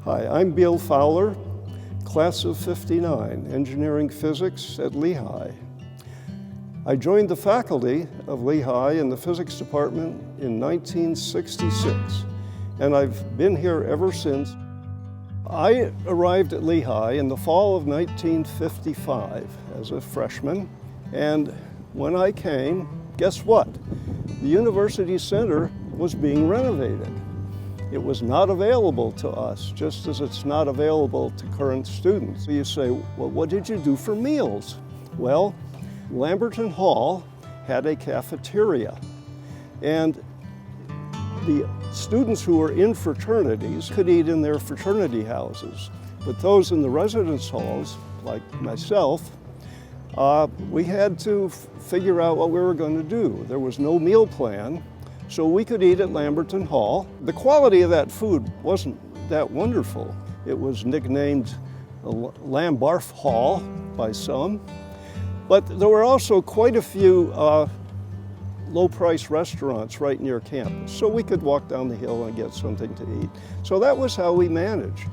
Hi, I'm Beall Fowler, class of '59, engineering physics at Lehigh. I joined the faculty of Lehigh in the physics department in 1966, and I've been here ever since. I arrived at Lehigh in the fall of 1955 as a freshman, and when I came, guess what? The University Center was being renovated. It was not available to us, just as it's not available to current students. So you say, well, what did you do for meals? Well, Lamberton Hall had a cafeteria, and the students who were in fraternities could eat in their fraternity houses, but those in the residence halls, like myself, we had to figure out what we were going to do. There was no meal plan, so we could eat at Lamberton Hall. The quality of that food wasn't that wonderful. It was nicknamed Lamb Barf Hall by some, but there were also quite a few low-price restaurants right near campus, so we could walk down the hill and get something to eat. So that was how we managed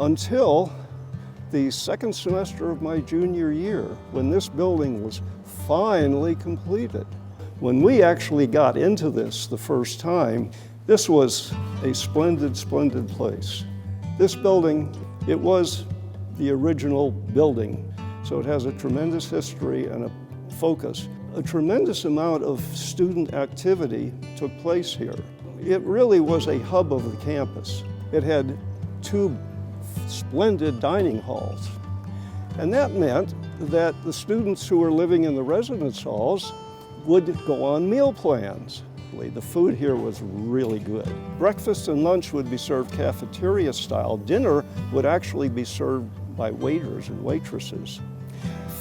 until the second semester of my junior year, when this building was finally completed. When we actually got into this the first time, this was a splendid, splendid place. This building, it was the original building, so it has a tremendous history and a focus. A tremendous amount of student activity took place here. It really was a hub of the campus. It had two splendid dining halls, and that meant that the students who were living in the residence halls would go on meal plans. The food here was really good. Breakfast and lunch would be served cafeteria style. Dinner would actually be served by waiters and waitresses.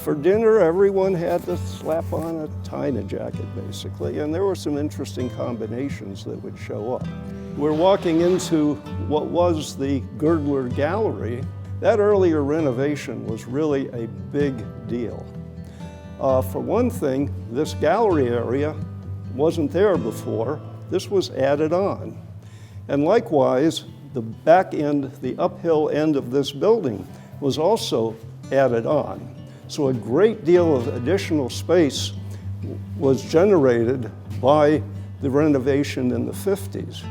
For dinner, everyone had to slap on a tie and a jacket, basically, and there were some interesting combinations that would show up. We're walking into what was the Girdler Gallery. That earlier renovation was really a big deal. For one thing, this gallery area wasn't there before. This was added on. And likewise, the back end, the uphill end of this building was also added on. So a great deal of additional space was generated by the renovation in the 50s.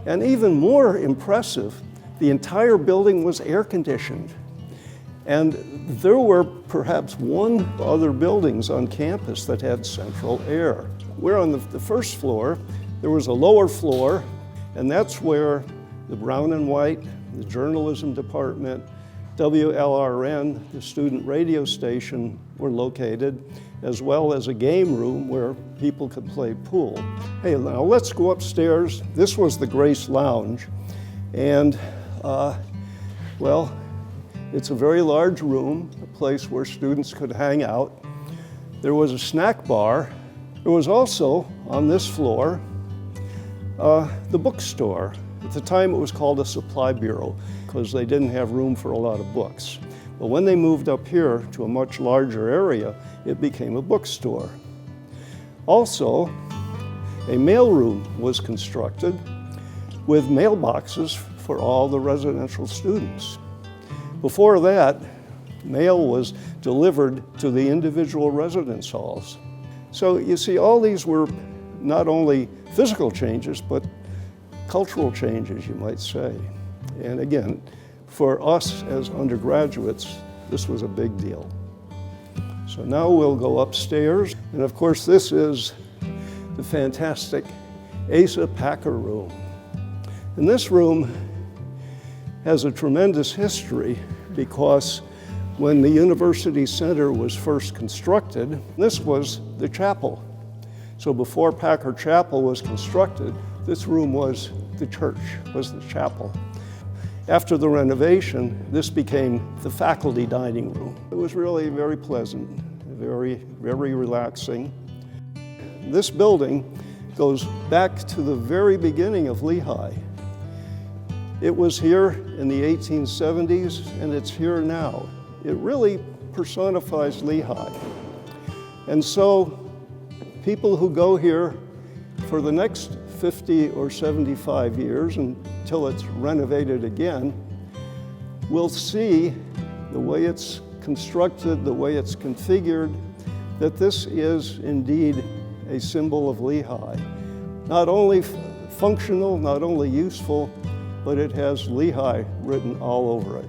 And even more impressive, the entire building was air conditioned. And there were perhaps one other buildings on campus that had central air. We're on the first floor. There was a lower floor, and that's where the Brown and White, the journalism department, WLRN, the student radio station, were located, as well as a game room where people could play pool. Hey, now let's go upstairs. This was the Grace Lounge, and well, it's a very large room, a place where students could hang out. There was a snack bar. There was also, on this floor, the bookstore. At the time, it was called a supply bureau because they didn't have room for a lot of books. But when they moved up here to a much larger area, it became a bookstore. Also, a mailroom was constructed with mailboxes for all the residential students. Before that, mail was delivered to the individual residence halls. So you see, all these were not only physical changes, but cultural changes, you might say. And again, for us as undergraduates, this was a big deal. So now we'll go upstairs. And of course, this is the fantastic Asa Packer room. And this room has a tremendous history because when the University Center was first constructed, this was the chapel. So before Packer Chapel was constructed, this room was the church, was the chapel. After the renovation, this became the faculty dining room. It was really very pleasant, very, very relaxing. This building goes back to the very beginning of Lehigh. It was here in the 1870s, and it's here now. It really personifies Lehigh. And so people who go here for the next 50 or 75 years until it's renovated again we'll see the way it's constructed, the way it's configured, that this is indeed a symbol of Lehigh. Not only functional, not only useful, but it has Lehigh written all over it.